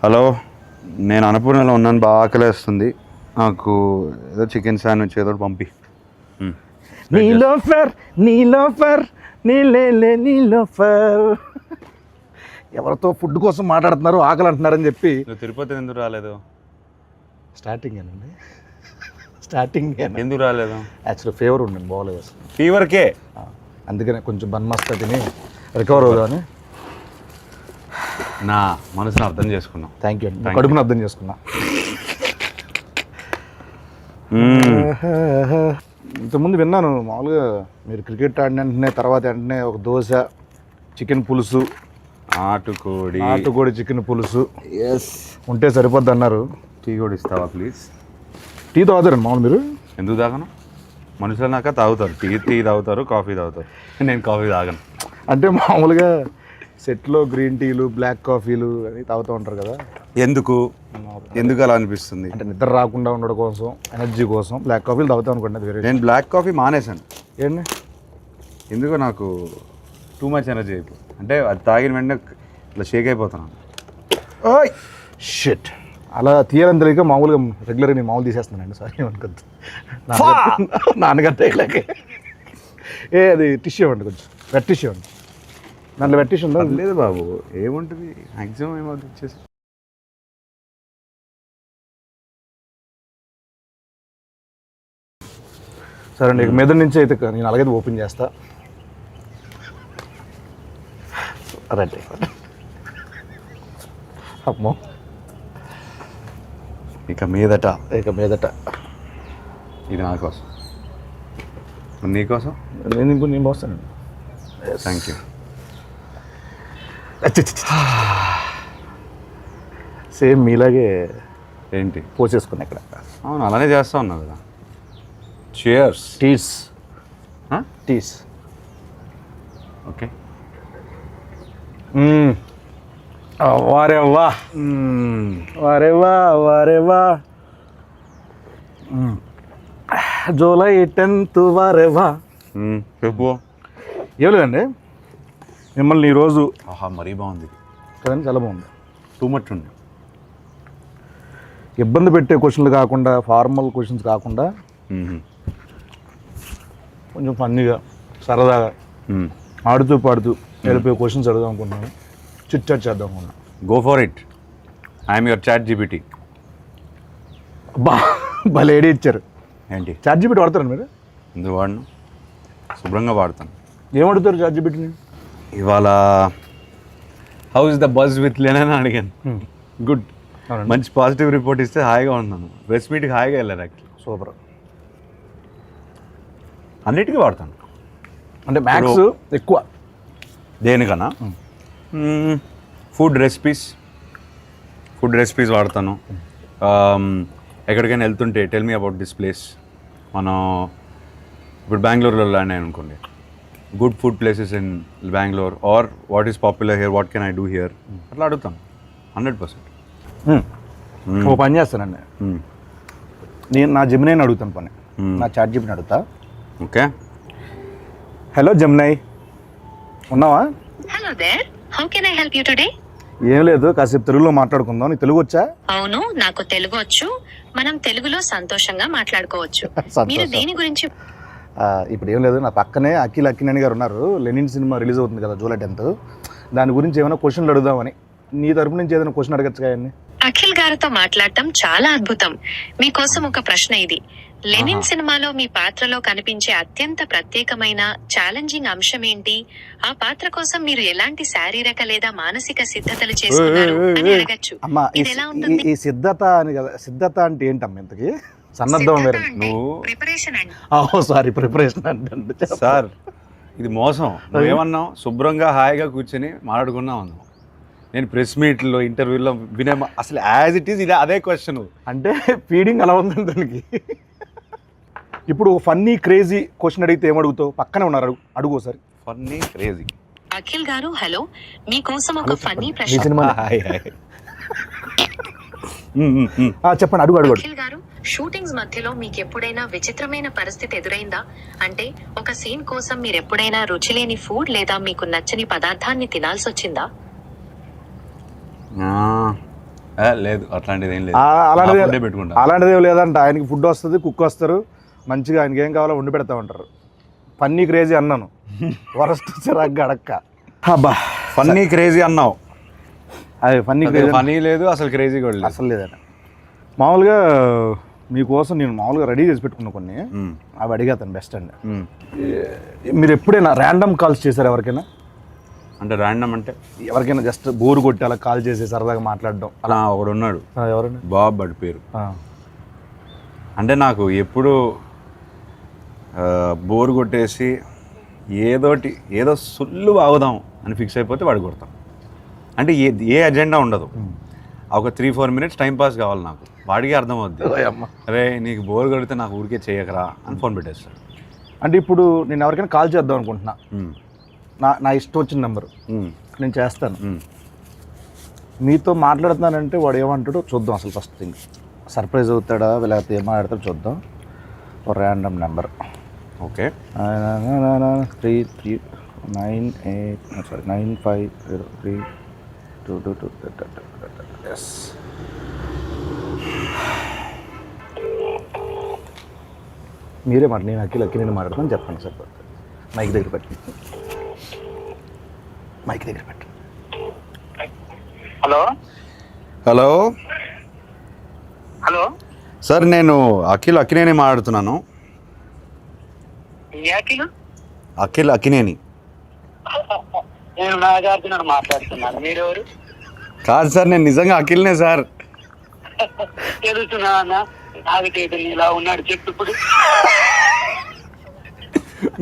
Hello, నేను అన్నపూర్ణలో ఉన్నాను, బాగా ఆకలేస్తుంది. నాకు ఏదో చికెన్ శాండ్విచ్ ఏదో పంపి. నీలోఫర్ నీలోఫర్ నీలోఫర్. ఎవరితో ఫుడ్ కోసం మాట్లాడుతున్నారు, ఆకలి అంటున్నారని చెప్పి. నువ్వు తిరుపతి ఎందుకు రాలేదు? స్టార్టింగ్ ఏనండి, స్టార్టింగ్ ఎందుకు రాలేదు? యాక్చువల్లీ ఫీవర్ ఉండండి, బాగోలేదు అసలు. ఫీవర్కే? అందుకనే కొంచెం బన్మస్తా తిని రికవర్ అవుదామని. నా మనసును అర్థం చేసుకున్నావు. థ్యాంక్ యూ అండి, కడుపుని అర్థం చేసుకున్నా. ఇంతకుముందు విన్నాను మామూలుగా మీరు క్రికెట్ ఆడిన వెంటనే తర్వాత వెంటనే ఒక దోశ, చికెన్ పులుసు, నాటుకోడి చికెన్ పులుసు ఉంటే సరిపోద్ది అన్నారు. టీ కూడా ఇస్తావా ప్లీజ్? టీ తాగుతారండి మామూలు మీరు? ఎందుకు తాగను? మనుషులు నాక తాగుతారు, టీ తాగుతారు, కాఫీ తాగుతారు. నేను కాఫీ తాగను. అంటే మామూలుగా సెట్లో గ్రీన్ టీలు, బ్లాక్ కాఫీలు అని తాగుతూ ఉంటారు కదా. ఎందుకు అలా అనిపిస్తుంది? అంటే నిద్ర రాకుండా ఉండడం కోసం, ఎనర్జీ కోసం బ్లాక్ కాఫీలు తాగుతాం అనుకోండి. అది వేరే. నేను బ్లాక్ కాఫీ మానేశాను. ఏంటి? ఎందుకో నాకు టూ మచ్ ఎనర్జీ అయిపోయి, అంటే అది తాగిన వెంటనే ఇట్లా షేక్ అయిపోతున్నాను. ఓయ్ షిట్, అలా తీయాలని తెలియక మామూలుగా రెగ్యులర్గా నేను మామూలు తీసేస్తున్నానండి. సారీ అనుకోద్దు, నాన్నగారు తగ్గలేక. అది టిష్యూ ఇవ్వండి, కొంచెం వెట్ టిష్యూ ఇవ్వండి. దాంట్లో వెట్ టిష్యూ ఉందా? లేదు బాబు, ఏముంటుంది మ్యాక్సిమం ఏమవుతుంది ఇచ్చేసి. సరే అండి, మీద నుంచి అయితే నేను అలాగైతే ఓపెన్ చేస్తా. రైట్, అమ్మో. ఇక మీదట ఇది నా కోసం, నీకోసం. నేను పోస్తానండి. Thank you. సేమ్ మీలాగే ఏంటి పోసేసుకున్నా ఇక్కడ. అవును, అలానే చేస్తా ఉన్నావు కదా. చియర్స్. టీస్ ఓకే. వారేవా జూలై 10th వారేవా. చెప్పు. ఏం లేదండి, మిమ్మల్ని ఈరోజు మరీ బాగుంది కదండి, చాలా బాగుంది. టూ మచ్ ఉంది. ఇబ్బంది పెట్టే క్వశ్చన్లు కాకుండా, ఫార్మల్ క్వశ్చన్స్ కాకుండా కొంచెం ఫన్నీగా, సరదాగా, ఆడుతూ పాడుతూ వెళ్ళిపోయే క్వశ్చన్స్ అడుగుదాం అనుకుంటున్నాను. చిట్ చాట్ చేద్దాం అనుకున్నాను. Go for it. I'm your chat GPT. భలే ఐడియా ఇచ్చారు. ఏంటి? చాట్ జీపీటీ వాడతారండి మీరు? ఎందుకు వాడను, శుభ్రంగా వాడతాను. ఏం అడుగుతారు చాట్ జీపీటీని? ఇవాళ how is the buzz with Len అని అడిగాను. గుడ్, మంచి పాజిటివ్ రిపోర్ట్ ఇస్తే హాయిగా ఉన్నాను. ప్రెస్ మీట్కి హాయిగా వెళ్ళాను. Actually super. అన్నిటికీ వాడతాను. అంటే మ్యాథ్స్ ఎక్కువ దేనికన్నా ఫుడ్ రెసిపీస్ వాడతాను. ఎక్కడికైనా వెళ్తుంటే tell me about this place. మనం ఇప్పుడు బెంగళూరులో ల్యాండ్ అయ్యాను అనుకోండి, good food places in Bengaluru are what is popular here, what can I do here, అట్లా అడుగుతాను 100%. ఓ పని చేస్తానండి, నేను నా జెమినైని అడుగుతాను పని, నా చాట్ జీపీటీని అడుగుతా. ఓకే. హలో జెమినై, ఉన్నావా? Hello there, how can I help you today? ఏం లేదు, కాసేపు తెలుగులో మాట్లాడుకుందాం. నీకు తెలుగు వచ్చా? అవును, నాకు తెలుగు వచ్చు. మనం తెలుగులో సంతోషంగా మాట్లాడుకోవచ్చు. మీరు దేని గురించి? ఇప్పుడు ఏం లేదు, నా పక్కనే అఖిల్ అక్కినేని గారు ఉన్నారు. లెనిన్ సినిమా రిలీజ్ అవుతుంది కదా జూలై 10th, దాని గురించి ఏమైనా క్వశ్చన్లు అడుగుదామని. నీ తరపు నుంచి ఏదైనా క్వశ్చన్ అడగచ్చు కదండి. అఖిల్ గారితో మాట్లాడటం చాలా అద్భుతం. మీకోసం ఒక ప్రశ్న ఇది. లెనిన్ సినిమాలో మీ పాత్రలో కనిపించే అత్యంత ప్రత్యేకమైన ఛాలెంజింగ్ అంశం ఏంటి? ఆ పాత్ర కోసం మీరు ఎలాంటి శారీరక లేదా మానసిక సిద్ధతలు చేసుకున్నారు అని అడగచ్చు. అమ్మా, ఇది ఎలా ఉంటుంది? ఈ సిద్ధత అని కదా, సిద్ధత అంటే ఏంటమ్మా ఇంతకి? సన్నద్ధం వేరే. ప్రిపరేషన్ అండి. సారీ, ప్రిపరేషన్ అంటే సార్ ఇది మోసం. నువ్వేమన్నావు? శుభ్రంగా హాయిగా కూర్చొని మాట్లాడుకున్నావు అన్నావు. నేను ప్రెస్ మీట్లో ఇంటర్వ్యూలో వినే అసలు యాజ్ ఇట్ ఈస్ ఇది అదే క్వశ్చన్. అంటే ఫీడింగ్ అలా ఉందండి దానికి. ఇప్పుడు ఫన్నీ క్రేజీ క్వశ్చన్ అడిగితే ఏమడుగుతావు? పక్కనే ఉన్నారు, అడుగు సార్. Funny crazy. అఖిల్ గారు హలో, మీకోసం ఒక ఫన్నీ ఈ ప్రశ్న. సినిమా చెప్పండి, అడుగు. అఖిల్ గారు, షూటింగ్స్ మధ్యలో మీకు ఎప్పుడైనా విచిత్రమైన పరిస్థితి ఎదురైందా? అంటే ఒక సీన్ కోసం మీరు ఎప్పుడైనా రుచిలేని ఫుడ్ లేదా మీకు నచ్చని పదార్థాన్ని తినాల్సి వచ్చిందా? లేదు అట్లాంటిది ఏం లేదు. అలాంటిది నా food ఏ పెట్టుకుంటా. అలాంటిది ఏం లేదంట. ఆయనకి ఫుడ్ వస్తుంది, కుక్ వస్తారు, మంచిగా ఆయనకి ఏం కావాలో వండి పెడతా ఉంటారు. ఫన్నీ క్రేజీ అన్నాను, వరస్ట్ చిరాగ్గా అడక్క. అబ్బా ఫన్నీ క్రేజీ అన్నావు, అదే ఫన్నీ క్రేజీ ఫనీ లేదు అసలు, క్రేజీ కూడా లేదు. అసలు లేదట. మామూలుగా మీకోసం నేను మామూలుగా రెడీ చేసి పెట్టుకున్నా కొన్ని, అవి అడిగేతాను బెస్ట్ అండి. మీరు ఎప్పుడైనా ర్యాండమ్ కాల్స్ చేశారు ఎవరికైనా? అంటే ర్యాండమ్ అంటే ఎవరికైనా జస్ట్ బోర్ కొట్టి అలా కాల్ చేసి సరదాగా మాట్లాడడం? అలా ఒకడు ఉన్నాడు, ఎవరండి? బాబ్ బడి పేరు. అంటే నాకు ఎప్పుడు బోర్ కొట్టేసి ఏదో సుల్లు బాగుదాం అని ఫిక్స్ అయిపోతే వాడు కొడతాం. అంటే ఏ అజెండా ఉండదు, ఒక 3-4 minutes టైం పాస్ కావాలి నాకు. వాడికి అర్థం అవుద్ది, అరే నీకు బోర్ కొడితే నాకు ఊరికే చేయకరా అని ఫోన్ పెట్టేస్తాడు. అంటే ఇప్పుడు నేను ఎవరికైనా కాల్ చేద్దాం అనుకుంటున్నా, నా ఇష్టం వచ్చిన నెంబరు నేను చేస్తాను, మీతో మాట్లాడుతున్నానంటే వాడు ఏమంటాడో చూద్దాం. అసలు ఫస్ట్ థింగ్ సర్ప్రైజ్ అవుతాడా లేకపోతే ఏం మాట్లాడతాడో చూద్దాం. ఒక ర్యాండమ్ నెంబర్. ఓకే, 95032222. ఎస్, మీరే మాట, నేను అక్కి నేను మాట్లాడతాను చెప్పండి సార్. మైక్ దగ్గర పెట్టి, మైక్ దగ్గర పెట్టు. హలో హలో హలో సార్, నేను అక్కినేని మాట్లాడుతున్నాను. అక్కినేని నేను నాగార్జున మాట్లాడుతున్నాను. మీరెవరు? కాదు సార్, నేను నిజంగా అఖిల్నే సార్. తెలుసునా నాగటేడు ఇలా ఉన్నాడు చెప్పు ఇప్పుడు.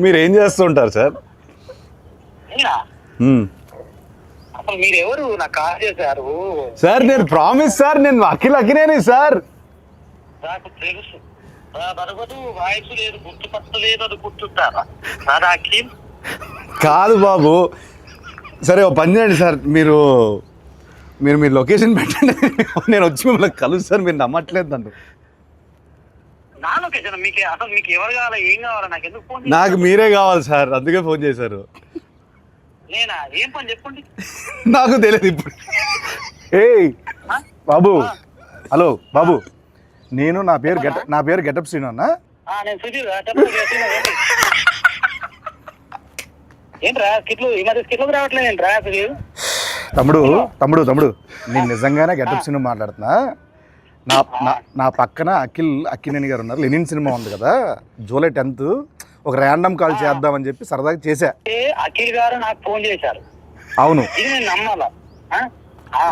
మీరు ఏం చేస్తుంటారు సార్? అసలు మీరెవరు? నాకు కాల్ చేశారు సార్. నేను ప్రామిస్ సార్, నేను అఖినేని సార్. నాకు తెలుసు, బరగదు వాయిస్ లేదు, గుర్తుపట్టలేదు, అది గుర్తుంటారా సార్? అఖిల్ కాదు బాబు. సరే ఓ పని చేయండి సార్, మీరు లొకేషన్ పెట్టండి, నేను వచ్చి మిమ్మల్ని కలుస్తాను. మీరు నమ్మట్లేదు నన్ను. నా లొకేషన్ మీకు అసలు మీకు ఎవరు కావాలా, ఏం కావాలా? నాకు ఎందుకు ఫోన్? నాకు మీరే కావాలి సార్, అందుకే ఫోన్ చేశారు. నేనా? ఏం పని చెప్పండి. నాకు తెలియదు ఇప్పుడు. ఏయ్ బాబు, హలో బాబు, నేను నా పేరు గెటప్ శ్రీను అన్న. నేను సుధీర్. ఏంట్రా స్కిట్లు ఈ మధ్య స్కిట్లకు రావట్లేదు ఏంట్రా సుధీర్? తమ్ముడు నేను నిజంగానే గెటప్ శ్రీను మాట్లాడుతున్నా. నా పక్కన అక్కినేని గారు ఉన్నారు. లెనిన్ సినిమా ఉంది కదా, జూలై 10th ఒక ర్యాండమ్ కాల్ చేద్దామని చెప్పి సరదాగా చేశా. అఖిల్ గారు నాకు ఫోన్ చేశారు. అవును, ఇది నేను నమ్మాలా?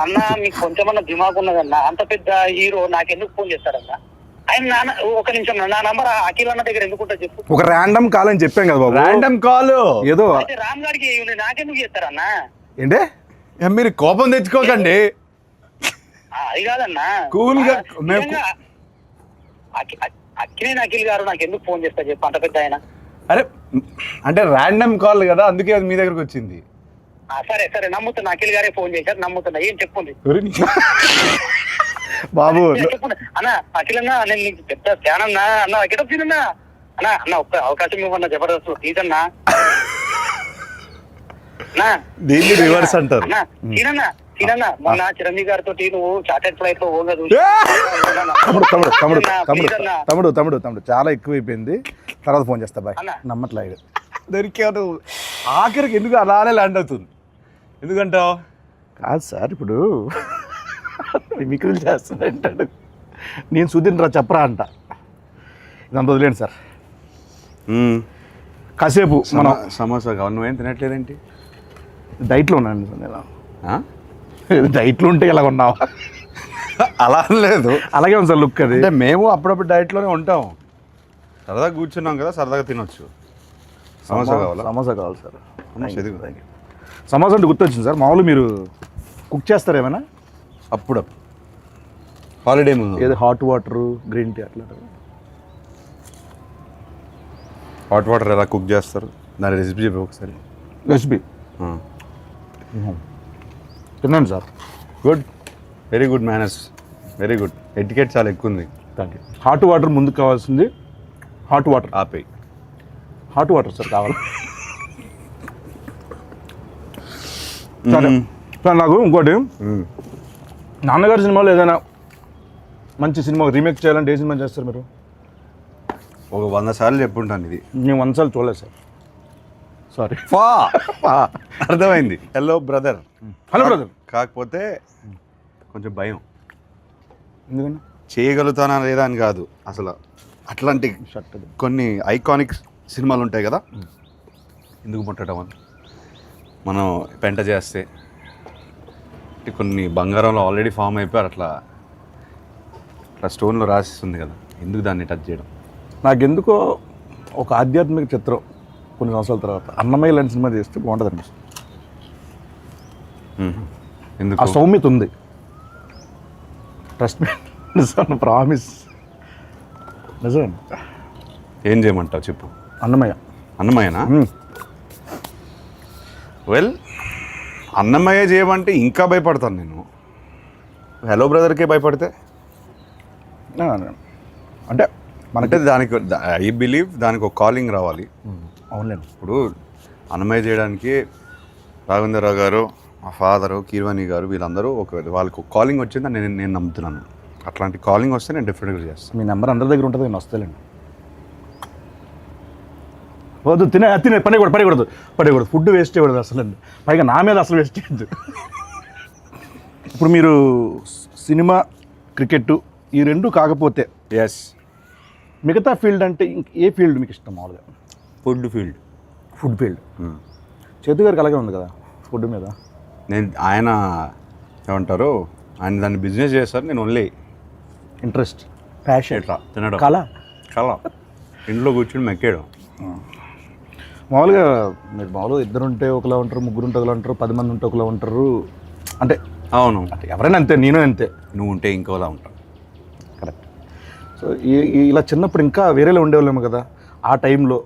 అన్న మీకు కొంచెమన్నా దిమాగ్ ఉన్నదన్నా, అంత పెద్ద హీరో నాకెందుకు ఫోన్ చేస్తారన్నా? ఆయన ఒక నిమిషం, నా నంబర్ అఖిల్ అన్న దగ్గర ఎందుకుంటా చెప్పు. ఒక ర్యాండమ్ కాల్ అని చెప్పాం కదా బాబు. ర్యాండమ్ కాల్ ఏదో రామ్ గారికి నాకెందుకు చేస్తారన్నా? ఏంటే మీరు కోపం తెచ్చుకోకండి. అది కాదన్నా, కూల్ గా అఖిల్ గారు నాకు ఎందుకు ఫోన్ చేస్తారు చెప్పు, అంత పెద్ద ఆయన. అరే అంటే ర్యాండమ్ కాల్ కదా, అందుకే అది మీ దగ్గరకు వచ్చింది. సరే సరే నమ్ముతున్నా, అఖిల్ గారే ఫోన్ చేశారు, నమ్ముతున్నా. ఏం చెప్పండి బాబు. చెప్పండి అన్న. అఖిల్ అన్నా, నేను నీకు పెద్ద ఫ్యాన్ అన్నా. అన్న గెటప్ సీన్ అన్న ఒక్క అవకాశం ఇవ్వన్నా, జబర్దస్త్ ప్లీజ్ అన్నా. దీన్ని రివర్స్ అంటారు. సీనన్నా, మొన్న చిరంజీవి గారితో నువ్వు చార్టెడ్ ఫ్లైట్ లో ఓగా తమ్ముడు చాలా ఎక్కువైపోయింది, తర్వాత ఫోన్ చేస్తా బాయ్. నమ్మట్లేదు దొరికాడు. ఆఖరికి ఎందుకు అలానే ల్యాండ్ అవుతుంది? ఎందుకంటావు? కాదు సార్, ఇప్పుడు మిమిక్రీలు చేస్తానంటాడు, నేను సుధీర్ రా చెప్పరా అంట. ఇదంతా వదిలేండి సార్. కాసేపు మనం సమోసా కావాలి. నువ్వేం తినట్లేదేంటి? డైట్లో ఉన్నాను నేను. డైట్లో ఉంటే ఇలా ఉన్నావా? అలా లేదు, అలాగే ఉంది సార్ లుక్. అది అంటే మేము అప్పుడప్పుడు డైట్లోనే ఉంటాం, సరదాగా కూర్చున్నాం కదా, సరదాగా తినొచ్చు. సమోసా కావాలా? సమోసా కావాలి సార్. సమోసా అంటే గుర్తొచ్చింది సార్, మామూలు మీరు కుక్ చేస్తారు ఏమైనా? అప్పుడప్పుడు హాలిడే ముందు ఏదో హాట్ వాటర్, గ్రీన్ టీ అట్లా. హాట్ వాటర్ ఎలా కుక్ చేస్తారు, దాని రెసిపీ చెప్పి ఒకసారి. రెసిపీ తిన్నాను sir. Good, very good manners, very good. Etiquette చాలా ఎక్కువ ఉంది. Thank you. హాట్ వాటర్ ముందుకు కావాల్సింది. హాట్ వాటర్ ఆపేయి. హాట్ వాటర్ సార్ కావాలి. సరే సార్, నాకు ఇంకోటి నాన్నగారి సినిమాలో ఏదైనా మంచి సినిమా రీమేక్ చేయాలంటే ఏ సినిమా చేస్తారు మీరు? ఒక 100 సార్లు చెప్పుంటాను ఇది. నేను 100 సార్లు చూడలేదు సార్. సారీ. అర్థమైంది. Hello brother. Hello brother. కాకపోతే కొంచెం భయం. ఎందుకని? చేయగలుగుతానా లేదా అని కాదు, అసలు అట్లాంటి కొన్ని ఐకానిక్ సినిమాలు ఉంటాయి కదా, ఎందుకు ముట్టడం అని. మనం పెంట చేస్తే కొన్ని బంగారంలో ఆల్రెడీ ఫామ్ అయిపోయారు, అట్లా స్టోన్లో రాసిస్తుంది కదా, ఎందుకు దాన్ని టచ్ చేయడం? నాకెందుకో ఒక ఆధ్యాత్మిక చిత్రం కొన్ని సంవత్సరాల తర్వాత అన్నమయ్య లాంటి సినిమా చేస్తే బాగుంటుంది అనిపిస్తుంది. ఎందుకు? ఆ సౌమ్యత ఉంది. ట్రస్ట్ మీ, నిజం, ప్రామిస్. నిజం. ఏం చేయమంటావు చెప్పు. అన్నమయ్యనా? వెల్, అన్నమయ్య చేయమంటే ఇంకా భయపడతాను నేను. హలో బ్రదర్కే భయపడితే అంటే మనకి దానికి ఐ బిలీవ్ దానికి ఒక కాలింగ్ రావాలి. అవునండి. ఇప్పుడు అన్నమయ్య చేయడానికి రాఘవేంద్రరావు గారు, మా ఫాదరు, కీర్వాణి గారు, వీళ్ళందరూ వాళ్ళకి ఒక కాలింగ్ వచ్చిందని నేను నమ్ముతున్నాను. అట్లాంటి కాలింగ్ వస్తే నేను డెఫినెట్గా చేస్తాను. మీ నెంబర్ అందరి దగ్గర ఉంటుంది, నేను వస్తానండి. వద్దు, తినే పడకూడదు. ఫుడ్ వేస్ట్ చేయకూడదు అసలు. పైగా నా మీద అసలు వేస్ట్ చేయద్దు. ఇప్పుడు మీరు సినిమా, క్రికెట్ ఈ రెండు కాకపోతే ఎస్, మిగతా ఫీల్డ్ అంటే ఏ ఫీల్డ్ మీకు ఇష్టం మామూలుగా? Food field. చేతు గారికి అలాగే ఉంది కదా ఫుడ్ మీద. ఆయన ఏమంటారు, ఆయన దాన్ని బిజినెస్ చేస్తారు, నేను ఓన్లీ ఇంట్రెస్ట్, ప్యాషన్, ఎట్లా తినడం, కళ ఇంట్లో కూర్చుని మెక్కేయడం. మామూలుగా మీరు మామూలుగా 2 ఉంటే ఒకలా ఉంటారు, 3 ఉంటే ఒకలా ఉంటారు, 10 మంది ఉంటే ఒకలా ఉంటారు. అంటే అవును, అంటే ఎవరైనా అంతే, నేను అంతే. నువ్వు ఉంటే ఇంకోలా ఉంటావు. కరెక్ట్. సో ఇలా చిన్నప్పుడు ఇంకా వేరేలా ఉండేవాళ్ళేమో కదా. ఆ టైంలో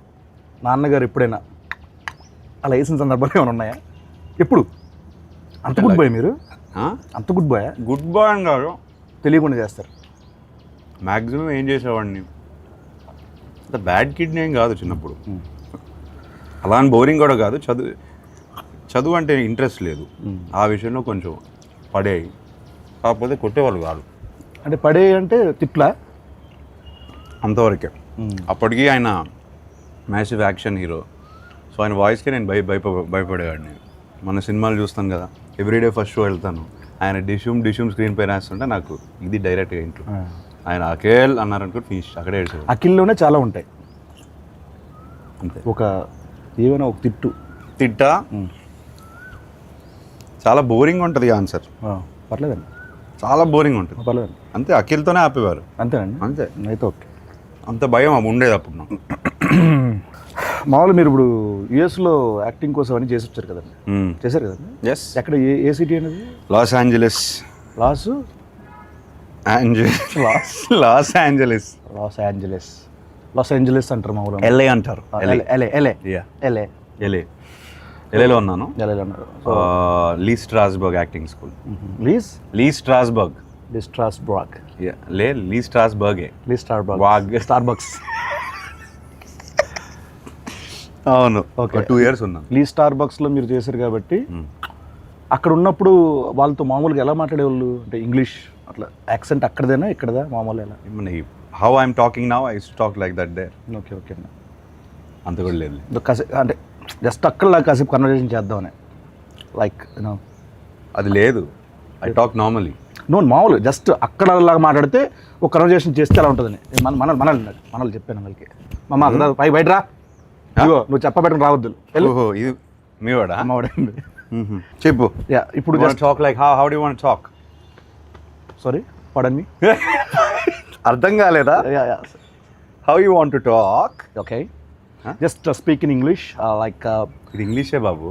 నాన్నగారు ఎప్పుడైనా అలా వేసిన సందర్భాలు ఏమైనా ఉన్నాయా? ఎప్పుడు? అంత గుడ్ బాయ్ మీరు? అంత గుడ్ బాయ్? గుడ్ బాయ్ అని కాదు, తెలియకుండా చేస్తారు. మ్యాక్సిమం ఏం చేసేవాడిని, అంత బ్యాడ్ కిడ్ని ఏం కాదు చిన్నప్పుడు. అలా అని బోరింగ్ కూడా కాదు. చదువు అంటే ఇంట్రెస్ట్ లేదు, ఆ విషయంలో కొంచెం పడేవి. కాకపోతే కొట్టేవాళ్ళు కాదు. అంటే పడే అంటే తిట్లా? అంతవరకే. అప్పటికి ఆయన మ్యాసివ్ యాక్షన్ హీరో, సో ఆయన వాయిస్కి నేను భయపడేవాడిని. మన సినిమాలు చూస్తాను కదా, ఎవ్రీడే ఫస్ట్ షో వెళ్తాను, ఆయన డిష్యూమ్ స్క్రీన్ పైన వేస్తుంటే నాకు ఇది డైరెక్ట్గా ఇంట్లో ఆయన అఖిల్ అన్నారనుకో ఫినిష్, అక్కడే ఏడ్చాడు. అఖిల్లోనే చాలా ఉంటాయి అంతే. ఏమైనా ఒక తిట్టా చాలా బోరింగ్ ఉంటుంది ఆన్సర్. పర్లేదండి, చాలా బోరింగ్ ఉంటుంది. పర్లేదండి. అంతే, అఖిల్తోనే ఆపేవారు. అంతేనండి. అంతే. అయితే ఓకే. అంత భయం ఉండేది అప్పుడు నాకు. మామూలు మీరు ఇప్పుడు యుఎస్లో యాక్టింగ్ కోసం అని చేసి వచ్చారు కదండి, చేశారు కదండి. ఎస్. ఎక్కడ, ఏ సిటీ అనేది? లాస్ ఏంజలస్ అంటారు మామూలు. ఎల్ఏ అంటారు. ఎల్ఏలో ఉన్నాను. లీ స్ట్రాస్బర్గ్ యాక్టింగ్ స్కూల్. లీ స్ట్రాస్బర్గ్. స్టార్బక్స్. అవును, ఓకే. 2 years ఉన్నాను. లీ స్టార్బక్స్లో మీరు చేశారు కాబట్టి అక్కడ ఉన్నప్పుడు వాళ్ళతో మామూలుగా ఎలా మాట్లాడేవాళ్ళు? అంటే ఇంగ్లీష్ అట్లా యాక్సెంట్ అక్కడదేనా ఇక్కడదా మామూలు ఎలా? How I'm talking now, I use to talk like that there. Okay okay అన్న. అంత కూడా లేదు. అంటే జస్ట్ అక్కడ కాసేపు కన్వర్జేషన్ చేద్దామని, లైక్ యూనో. అది లేదు, ఐ టాక్ నార్మలీ. మామూలు జస్ట్ అక్కడ లాగా మాట్లాడితే ఒక కన్వర్జేషన్ చేస్తే అలా ఉంటుందని మనల్ని చెప్పాను వాళ్ళకి. మమ్మ బయట రా, నువ్వు చెప్పబెట్టుకుని రావద్దు. ఇది మీ వాడా? అమ్మవాడండి. చెప్పు. ఇప్పుడు talk like how do you want talk? Sorry, pardon me. అర్థం కాలేదా? How you want to talk? Okay, just speak in English, like ఇది ఇంగ్లీషే బాబు.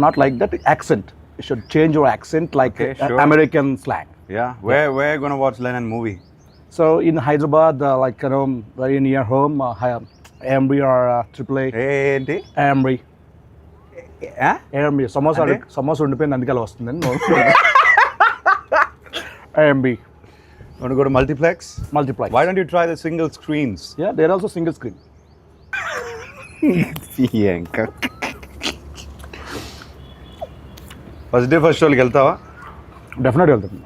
Not like that accent. You should change your accent like American slang. Yeah. Where you gonna watch Lennon movie? So in Hyderabad, like very near home, Amri or AAA. ఏంటి Amri? Amri. Samosa ఉండిపోయింది అందుకే అలా వస్తుందని. Amri. Want to go to multiplex? Why don't you try the single screens? Yeah, there are also single screen. First day first షోకి వెళ్తావా? డెఫినెట్గా వెళ్తాను.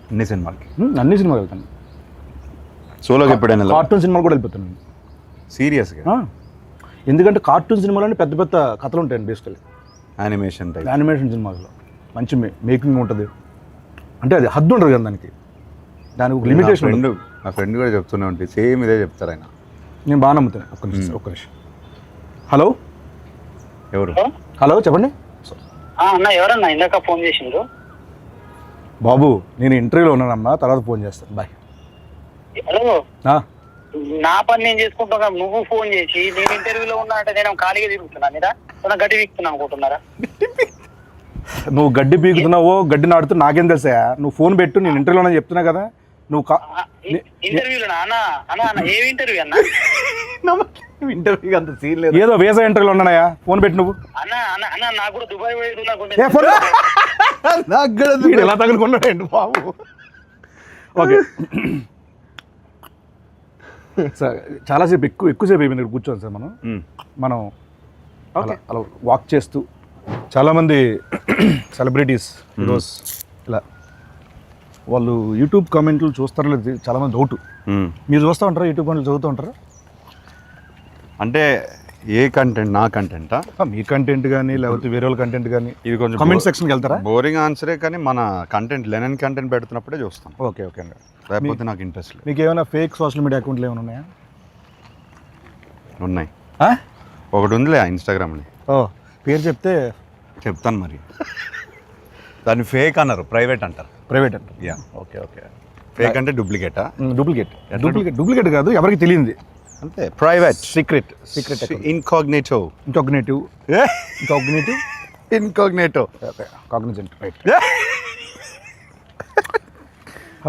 అన్ని సినిమాలకి. అన్ని సినిమాలు వెళ్తాను. సోలోకి ఎప్పుడైనా కార్టూన్ సినిమాలు కూడా వెళ్ళిపోతాను. సీరియస్గా? ఎందుకంటే కార్టూన్ సినిమాలు పెద్ద పెద్ద కథలు ఉంటాయండి బేసికలీ. Animation type. యానిమేషన్ సినిమాల్లో మంచి మేకింగ్ ఉంటుంది. అంటే అది హద్దు ఉండదు కదా దానికి ఒక లిమిటేషన్. నా ఫ్రెండ్ కూడా చెప్తూనే ఉంటుంది, సేమ్ ఇదే చెప్తారు ఆయన. నేను బాగా నమ్ముతాను. ఒక్క నిమిషం. హలో ఎవరు? హలో చెప్పండి. అన్న ఎవరన్నా ఇందాక ఫోన్ చేసిండ్రు? బాబు నేను ఇంటర్వ్యూలో ఉన్నానమ్మా, తర్వాత ఫోన్ చేస్తాను. బాయ్. హలో, నా పని నేను చేసుకుంటున్నా, నువ్వు ఫోన్ చేసి నేను ఇంటర్వ్యూలో ఉన్నా అంటే నేను ఖాళీగా తిరుగుతున్నా మీద గడ్డి వీక్తున్నా అనుకుంటున్నారా? నువ్వు గడ్డి పీకుతున్నావో గడ్డి నాడుతూ నాకేం తెలుసా? నువ్వు ఫోన్ పెట్టు, నేను ఇంటర్వ్యూలో చెప్తున్నా కదా. నువ్వు ఇంటర్వ్యూలో అన్న ఏమి ఇంటర్వ్యూ అన్న? ఇంటర్వ్యూ అంత సీన్ లేదు, ఏదో వేసా ఇంటర్వ్యూలో ఉన్నాయా. ఫోన్ పెట్టు నువ్వు. అన్న నాకు కూడా దుబాయ్ ఎలా తగులుకున్నాడండి బాబు. ఓకే సార్, చాలాసేపు ఎక్కువసేపు అయిపోయింది ఇక్కడ కూర్చోండి సార్. మనం అలా వాక్ చేస్తూ చాలామంది సెలబ్రిటీస్ హీరోస్ ఇలా వాళ్ళు యూట్యూబ్ కామెంట్లు చూస్తారో లేదు చాలామంది డౌట్. మీరు చూస్తూ ఉంటారా యూట్యూబ్ కామెంట్లు చదువుతూ ఉంటారా? అంటే ఏ కంటెంట్? నా కంటెంటా? మీ కంటెంట్ కానీ లేకపోతే వేరే వాళ్ళ కంటెంట్ కానీ? ఇది కొంచెం కామెంట్ సెక్షన్కి వెళ్తారా? బోరింగ్ ఆన్సరే, కానీ మన కంటెంట్ లెనన్ కంటెంట్ పెడుతున్నప్పుడే చూస్తాం. ఓకే ఓకే అండి. లేకపోతే నాకు ఇంట్రెస్ట్ లేదు. మీకు ఏమైనా ఫేక్ సోషల్ మీడియా అకౌంట్లు ఏమైనా ఉన్నాయా? ఉన్నాయి. ఒకటి ఉందిలే ఇన్స్టాగ్రామ్ని. పేరు చెప్తే చెప్తాను మరి. దాన్ని ఫేక్ అన్నారు, ప్రైవేట్ అంటారు. ప్రైవేట్ అంటారు. యా. Okay okay. ఫేక్ అంటే డూప్లికేటా? డూప్లికేట్ కాదు, ఎవరికి తెలియంది అంతే. Private, secret incognito. Cognizant right.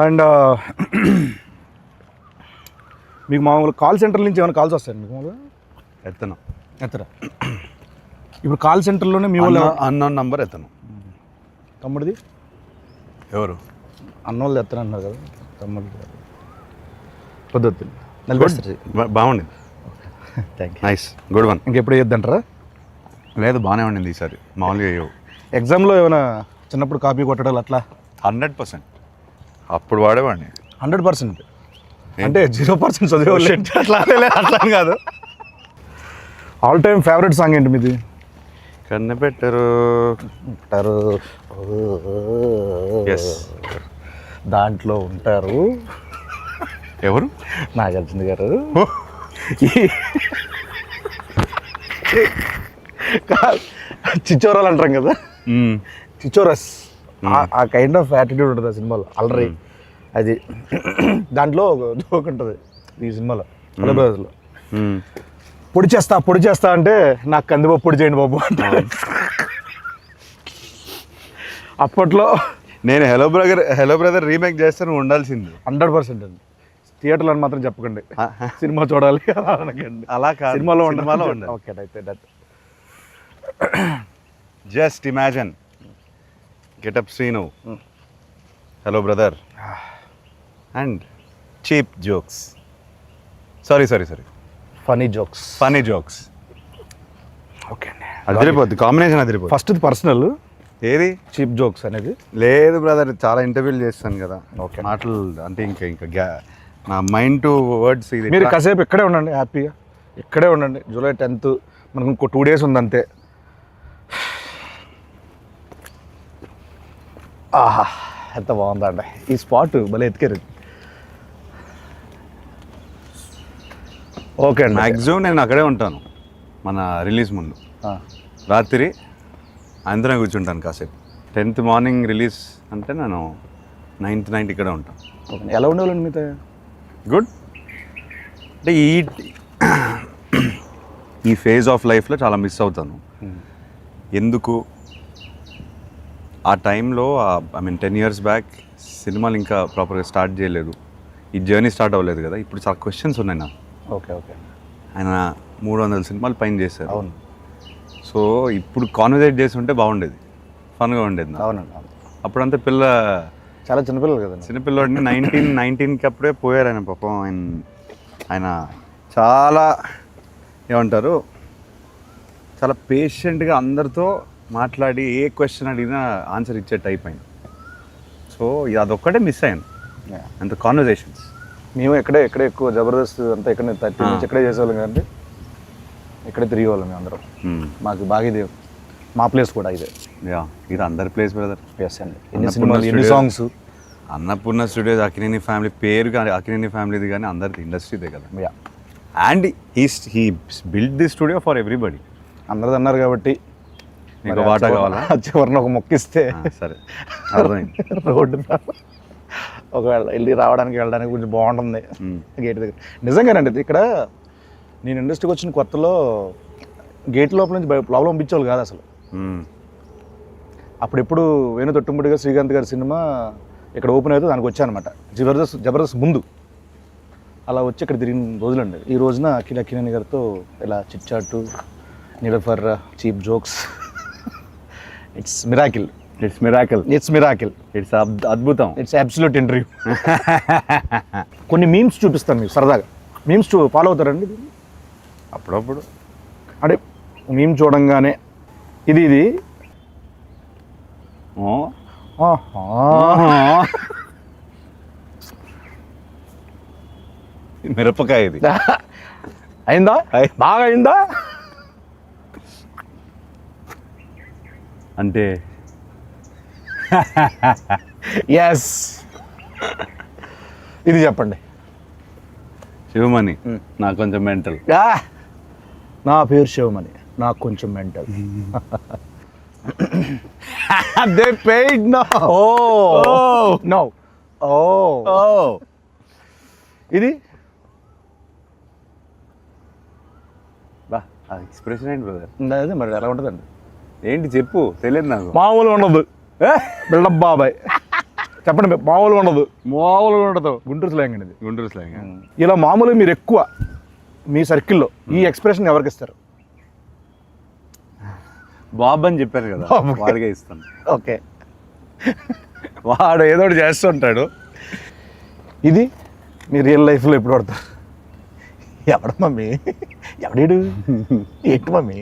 And మీకు మామూలు కాల్ సెంటర్ నుంచి ఏమైనా కాల్స్ వస్తాయండి మీకు? మామూలుగా ఎత్తరా? ఇప్పుడు కాల్ సెంటర్లోనే మీ వాళ్ళు అన్నోన్ నంబర్ ఎత్తను. తమ్ముడిది ఎవరు? అన్నోళ్ళు ఎత్తను అన్నారు కదా, తమ్ముడు పొద్దు బాగుండింది. Thank you. Nice, good one. ఇంకెప్పుడు వేయద్దంటారా? లేదు, బాగానే ఉండింది ఈసారి. మామూలుగా అయ్యవు. ఎగ్జామ్లో ఏమైనా చిన్నప్పుడు కాపీ కొట్టడాలు అట్లా? 100%. అప్పుడు వాడేవాడిని. 100%? అంటే 0% చదివేవాళ్ళు అట్లా కాదు. ఆల్ టైమ్ ఫేవరెట్ సాంగ్ ఏంటి మీది? కన్నెపెట్టరు. దాంట్లో ఉంటారు ఎవరు? నాగార్జున గారు. చిచ్చోరాలు అంటాం కదా, చిచ్చోరస్, ఆ కైండ్ ఆఫ్ యాటిట్యూడ్ ఉంటుంది ఆ సినిమాలో. అల్లరి అది. దాంట్లో జోక్ ఉంటుంది ఈ సినిమాలో, బ్రదర్స్లో. పొడి చేస్తా అంటే నాకు కందిపప్పు పొడి చేయండి బాబు అంటే. అప్పట్లో నేను హలో బ్రదర్ రీమేక్ చేస్తే నువ్వు ఉండాల్సింది. 100% అండి. థియేటర్లో అని మాత్రం చెప్పకండి, సినిమా చూడాలి అనకండి. అలా కాదు, సినిమాలో ఉండాలి. ఓకే అయితే that. Just imagine getup Srinu, hello brother, and cheap jokes. Sorry funny jokes. Okay అండి, అదిరిపోద్ది కాంబినేషన్. అదిరిపోద్ది. ఫస్ట్ పర్సనల్ ఏది చీప్ జోక్స్ అనేది లేదు బ్రదర్, చాలా ఇంటర్వ్యూలు చేస్తాను కదా. ఓకే. మాటలు అంటే ఇంకా నా మైండ్ టు వర్డ్స్. ఇది మీరు కాసేపు ఇక్కడే ఉండండి, హ్యాపీగా ఇక్కడే ఉండండి. జూలై 10th మనకు ఇంకో 2 days ఉందంతే. ఆహా, ఎంత బాగుందండి ఈ స్పాట్, భలే ఎత్తికారు. ఓకే అండి. మ్యాక్సిమం నేను అక్కడే ఉంటాను మన రిలీజ్ ముందు. రాత్రి అందరం కూర్చుంటాను కాసేపు. 10th మార్నింగ్ రిలీజ్ అంటే నేను 9th నైట్ ఇక్కడే ఉంటాను. ఎలా ఉండేవాళ్ళండి మీతో? గుడ్. అంటే ఈ ఫేజ్ ఆఫ్ లైఫ్లో చాలా మిస్ అవుతాను. ఎందుకు ఆ టైంలో, ఐ మీన్ 10 years బ్యాక్ సినిమాలు ఇంకా ప్రాపర్గా స్టార్ట్ చేయలేదు, ఈ జర్నీ స్టార్ట్ అవ్వలేదు కదా. ఇప్పుడు చాలా క్వశ్చన్స్ ఉన్నాయి నాకు. ఓకే. ఆయన 300 సినిమాలు పైన చేశారు. అవును. సో ఇప్పుడు కాన్వర్సేట్ చేసి ఉంటే బాగుండేది, ఫన్గా ఉండేది. అవునండి. అప్పుడంతా చాలా చిన్నపిల్లలు కదా, చిన్నపిల్లడిని 19 అప్పుడే పోయారు ఆయన. పాపం ఆయన చాలా ఏమంటారు, చాలా పేషెంట్గా అందరితో మాట్లాడి ఏ క్వశ్చన్ అడిగినా ఆన్సర్ ఇచ్చే టైప్ ఆయన. సో అదొక్కటే మిస్ అయ్యాను, అంత కాన్వర్జేషన్స్. మేము ఎక్కడే ఎక్కువ జబర్దస్త్ అంతా ఇక్కడ 30 నుంచి ఇక్కడే చేసేవాళ్ళం కదండి, ఇక్కడే తిరిగేవాళ్ళం మేము అందరం. మాకు బాగా ఇది మా ప్లేస్ కూడా ఇదే. ఇది అందరి ప్లేస్ బ్రదర్. ఎస్ అండి, ఎన్ని సినిమాలు ఎన్ని songs. Annapurna studios, Akkineni family పేరు కానీ అక్కినేని ఫ్యామిలీది కానీ అందరిది ఇండస్ట్రీదే కదా. And he build the studio for everybody. అందరిది అన్నారు కాబట్టి మీకు వాటా కావాలా? చివరిని ఒక మొక్కిస్తే సరే అర్థమైంది. రోడ్డు ఒకవేళ వెళ్ళి రావడానికి వెళ్ళడానికి కొంచెం బాగుంటుంది గేట్ దగ్గర. నిజంగానండి ఇక్కడ నేను ఇండస్ట్రీకి వచ్చిన కొత్తలో గేట్ లోపల నుంచి లోపల పంపించేవాళ్ళు కాదు అసలు. అప్పుడెప్పుడు వేణు తొట్టుముడిగా శ్రీకాంత్ గారి సినిమా ఇక్కడ ఓపెన్ అయితే దానికి వచ్చానమాట, జబర్దస్త్ ముందు. అలా వచ్చి ఇక్కడ తిరిగిన రోజులండి. ఈ రోజున అక్కినేని గారితో ఇలా చిట్చాటు, నీడర్ for cheap jokes. It's miracle. It's అద్భుతం. It's absolute interview. కొన్ని మీమ్స్ చూపిస్తాను మీకు సరదాగా. మీమ్స్ ఫాలో అవుతారండి అప్పుడప్పుడు? అంటే మీమ్ చూడంగానే ఇది మిరపకాయ ఇది అయిందా, బాగా అయిందా అంటే ఎస్. ఇది చెప్పండి. శివమణి నాకు కొంచెం మెంటల్. నా పేరు శివమణి, నాకు కొంచెం mental. They paid no. No. ఇది బా ఎక్స్ప్రెషన్ ఏంటి బ్రదర్? అదే మరి ఎలా ఉంటుందండి? ఏంటి చెప్పు, తెలియదు నాకు. మామూలుగా ఉండదు బిల్డప్ బాబాయ్. చెప్పండి, మామూలుగా ఉండదు. గుంటూరు స్లాంగ్ అండి ఇది. గుంటూరు స్లాంగ్. ఇలా మామూలుగా మీరు ఎక్కువ మీ సర్కిల్లో ఈ ఎక్స్ప్రెషన్ ఎవరికి ఇస్తారు? బాబు అని చెప్పారు కదా, వాడిగా ఇస్తాను. ఓకే, వాడు ఏదో ఒకటి చేస్తుంటాడు. ఇది మీ రియల్ లైఫ్లో ఎప్పుడు పడతారు? ఎవడ మమ్మీ, ఎవడేడు, ఏంటి మమ్మీ?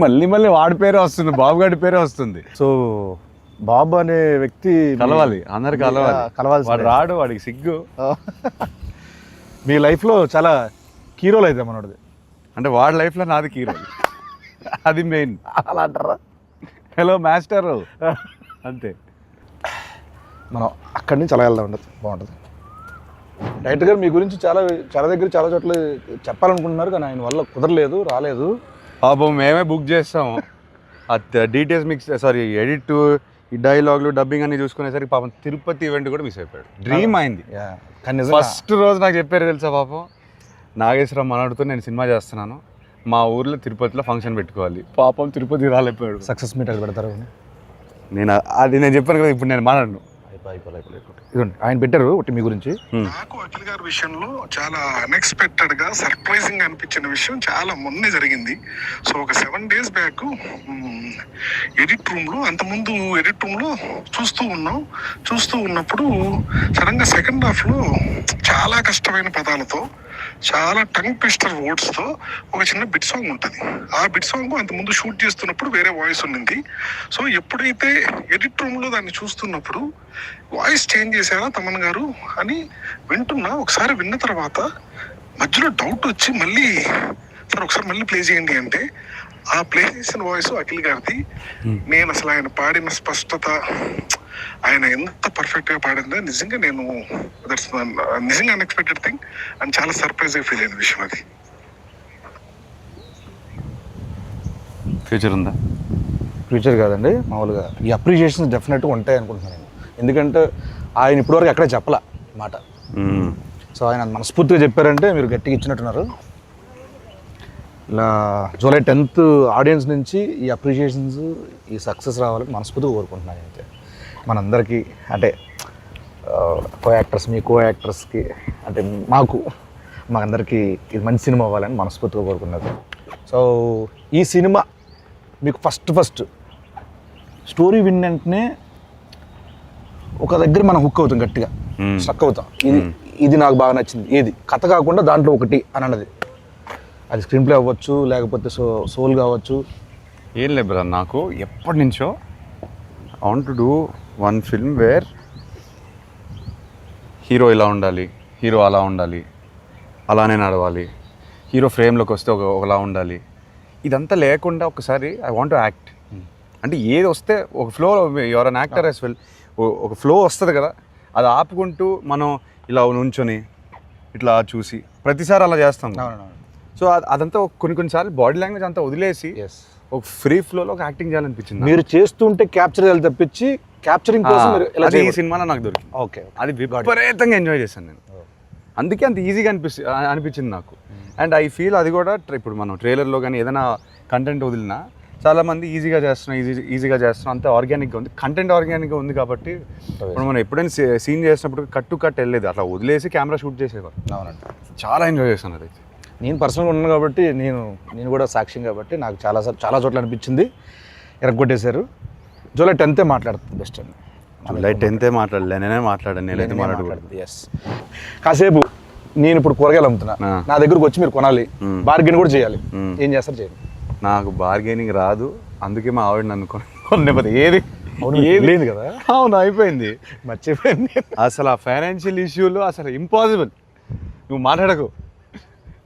మళ్ళీ వాడి పేరే వస్తుంది, బాబు గారి పేరే వస్తుంది. సో బాబు అనే వ్యక్తి కలవాలి, అందరు కలవాలి. వాడు రాడు, వాడికి సిగ్గు. మీ లైఫ్లో చాలా కీరోలు అయితే మనోడిది. అంటే వాడి లైఫ్లో నాది కీరో, అది మెయిన్. అలా అంటారా? హలో మాస్టర్ అంతే. మనం అక్కడి నుంచి అలా వెళ్దాం, ఉండదు, బాగుంటుంది. డైరెక్టర్ గారు మీ గురించి చాలా దగ్గర చాలా చోట్ల చెప్పాలనుకుంటున్నారు, కానీ ఆయన వల్ల కుదరలేదు, రాలేదు. పాపం మేమే బుక్ చేస్తాము. డీటెయిల్స్ మిక్స్ ఎడిట్, ఈ డైలాగులు, డబ్బింగ్ అన్ని చూసుకునేసరికి పాపం తిరుపతి ఈవెంట్ కూడా మిస్ అయిపోయాడు. డ్రీమ్ అయింది. ఫస్ట్ రోజు నాకు చెప్పారు తెలుసా, పాపం నాగేశ్వరరావు మనోడితో నేను సినిమా చేస్తున్నాను, మా ఊర్లో తిరుపతిలో ఫంక్షన్ పెట్టుకోవాలి. పాపం తిరుపతి రాలేకపోయాడు. సక్సెస్ మీట్ అక్కడ పెడతారు. నేను చెప్పాను కదా, ఇప్పుడు నేను మాట్లాడను. ఇదండి ఆయన పెట్టారు ఒకటి మీ గురించి. నాకు అఖిల్ గారి విషయంలో చాలా అన్ఎక్స్పెక్టెడ్ గా సర్ప్రైజింగ్ అనిపించిన విషయం చాలా మొన్నే జరిగింది. సో ఒక 7 days బ్యాక్ ఎడిట్ రూమ్ లో, అంతకుముందు ఎడిట్ రూమ్ లో చూస్తూ ఉన్నప్పుడు సడన్ గా సెకండ్ హాఫ్ లో చాలా కష్టమైన పదాలతో, చాలా టంగ్ ట్విస్టర్ వర్డ్స్ తో ఒక చిన్న బిట్ సాంగ్ ఉంటుంది. ఆ బిట్ సాంగ్ అంతకుముందు షూట్ చేస్తున్నప్పుడు వేరే వాయిస్ ఉండింది. సో ఎప్పుడైతే ఎడిట్ రూమ్ లో దాన్ని చూస్తున్నప్పుడు వాయిస్ చేంజ్ చేశారా తమన్ గారు అని వింటున్నా. ఒకసారి విన్న తర్వాత మధ్యలో డౌట్ వచ్చి మళ్ళీ సార్ ఒకసారి మళ్ళీ ప్లే చేయండి అంటే, ఆ ప్లే చేసిన వాయిస్ అఖిల్ గారిది. నేను అసలు ఆయన పాడిన స్పష్టత, ఆయన ఎంత పర్ఫెక్ట్ గా పాడిందో నిజంగా నేను నిజంగా అన్ఎక్స్పెక్టెడ్ థింగ్ అండ్ చాలా సర్ప్రైజ్ గా ఫీల్ అయిన విషయం అది. ఫ్యూచర్ ఉందా? ఫ్యూచర్ కాదండి, మామూలుగా ఈ అప్రిషియేషన్స్ డెఫినెట్గా ఉంటాయి అనుకుంటున్నాను నేను. ఎందుకంటే ఆయన ఇప్పటివరకు ఎక్కడ చెప్పలా మాట. సో ఆయన మనస్ఫూర్తిగా చెప్పారంటే మీరు గట్టిగా ఇచ్చినట్టున్నారు. ఇలా జూలై 10th ఆడియన్స్ నుంచి ఈ అప్రిషియేషన్స్, ఈ సక్సెస్ రావాలని మనస్ఫూర్తిగా కోరుకుంటున్నాను. అయితే మనందరికీ, అంటే కో యాక్టర్స్కి, అంటే మాకందరికీ ఇది మంచి సినిమా అవ్వాలని మనస్ఫూర్తిగా కోరుకున్నారు. సో ఈ సినిమా మీకు ఫస్ట్ స్టోరీ విన్ వెంటనే ఒక దగ్గర మనం హుక్ అవుతాం, గట్టిగా స్ట్రక్ అవుతాం. ఇది నాకు బాగా నచ్చింది, ఏది కథ కాకుండా దాంట్లో ఒకటి అని అన్నది. అది స్క్రీన్ ప్లే అవ్వచ్చు, లేకపోతే సోల్ కావచ్చు. ఏం లేదు బ్రదర్, నాకు ఎప్పటి నుంచో I want to do one film where hero ఇలా ఉండాలి, హీరో అలా ఉండాలి, అలానే నడవాలి, హీరో ఫ్రేమ్లోకి వస్తే ఒకలా ఉండాలి. ఇదంతా లేకుండా ఒకసారి ఐ వాంట్ టు యాక్ట్. అంటే ఏది వస్తే ఒక flow, your an actor as well, ఒక ఫ్లో వస్తుంది కదా, అది ఆపుకుంటూ మనం ఇలా నుంచొని ఇట్లా చూసి ప్రతిసారి అలా చేస్తాం. సో అదంతా కొన్నిసార్లు బాడీ లాంగ్వేజ్ అంతా వదిలేసి ఒక ఫ్రీ ఫ్లోలో ఒక యాక్టింగ్ చేయాలనిపించింది. మీరు చేస్తుంటే క్యాప్చర్ చేయాలి తప్పించి క్యాప్చరింగ్ కోసం మీరు ఇలా అది ఈ సినిమాలో నాకు దొరికింది. ఓకే, అది విపరీతంగా ఎంజాయ్ చేశాను నేను. అందుకే అంత ఈజీగా అనిపించింది నాకు. అండ్ ఐ ఫీల్ అది కూడా ఇప్పుడు మనం ట్రైలర్లో కానీ ఏదైనా కంటెంట్ వదిలినా చాలామంది ఈజీగా చేస్తున్నాం అంతే ఆర్గానిక్గా ఉంది. కంటెంట్ ఆర్గానిక్గా ఉంది కాబట్టి ఇప్పుడు మనం ఎప్పుడైనా సీన్ చేసినప్పుడు కట్ టు కట్ వెళ్ళేది, అట్లా వదిలేసి కెమెరా షూట్ చేసేవారు. అవునండి, చాలా ఎంజాయ్ చేశాను అదైతే. నేను పర్సనల్గా ఉన్నాను కాబట్టి నేను కూడా సాక్ష్యం కాబట్టి నాకు చాలా చోట్ల అనిపించింది. ఎరగొట్టేశారు. జూలై 10th మాట్లాడుతుంది బెస్ట్ అండి. జూలై 10th మాట్లాడలే, నేనే మాట్లాడాను. నేనైతే మాట్లాడకూడదు. ఎస్, కాసేపు నేను ఇప్పుడు కూరగాయలు అమ్ముతున్నా, నా దగ్గరకు వచ్చి మీరు కొనాలి, బార్గెన్ కూడా చేయాలి. ఏం చేస్తారు? చేయండి. నాకు బార్గెనింగ్ రాదు, అందుకే మా ఆవిడ నన్ను కొనలేకపోతే ఏది లేదు కదా. అవును, అయిపోయింది, మర్చిపోయింది. అసలు ఆ ఫైనాన్షియల్ ఇష్యూలు అసలు ఇంపాసిబుల్. నువ్వు మాట్లాడకు,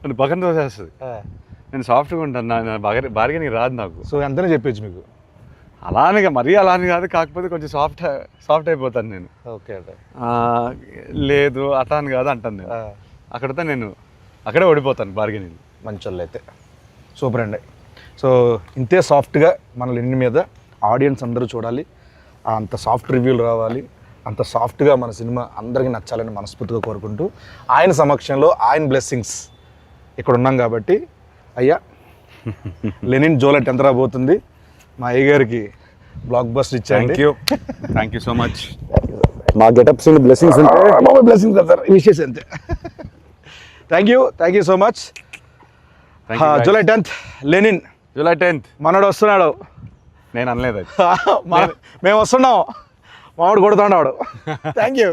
నన్ను పక్కన తోసేస్తుంది. నేను సాఫ్ట్గా ఉంటాను, నా బార్గెనింగ్ రాదు నాకు. సో ఎంతనే చెప్పచ్చు మీకు? అలానే మరీ అలానే కాదు, కాకపోతే కొంచెం సాఫ్ట్ అయిపోతాను నేను. ఓకే అంటే లేదు అట్లా అని కాదు అంటాను నేను. అక్కడితో నేను అక్కడే ఓడిపోతాను బార్గెనింగ్. మంచి వాళ్ళు అయితే సూపర్ అండి. సో ఇంతే సాఫ్ట్గా మన లెనిన్ మీద ఆడియన్స్ అందరూ చూడాలి, అంత సాఫ్ట్ రివ్యూలు రావాలి, అంత సాఫ్ట్గా మన సినిమా అందరికీ నచ్చాలని మనస్ఫూర్తిగా కోరుకుంటూ ఆయన సమక్షంలో ఆయన బ్లెస్సింగ్స్ ఇక్కడ ఉన్నాం కాబట్టి అయ్యా లెనిన్ జూలై 10th రాబోతుంది. మా అయ్య గారికి బ్లాక్ బస్టర్ ఇచ్చాను. Thank you so much. మా గెటప్స్ బ్లెస్సింగ్స్ ఉంటే బ్లెస్సింగ్స్ కదా విషెస్ అంతే. Thank you so much. July 10th Lenin, July 10th మనోడు వస్తున్నాడు. నేను అనలేదు, మేము వస్తున్నాం, మావాడు కొడుతున్నాడు. Thank you.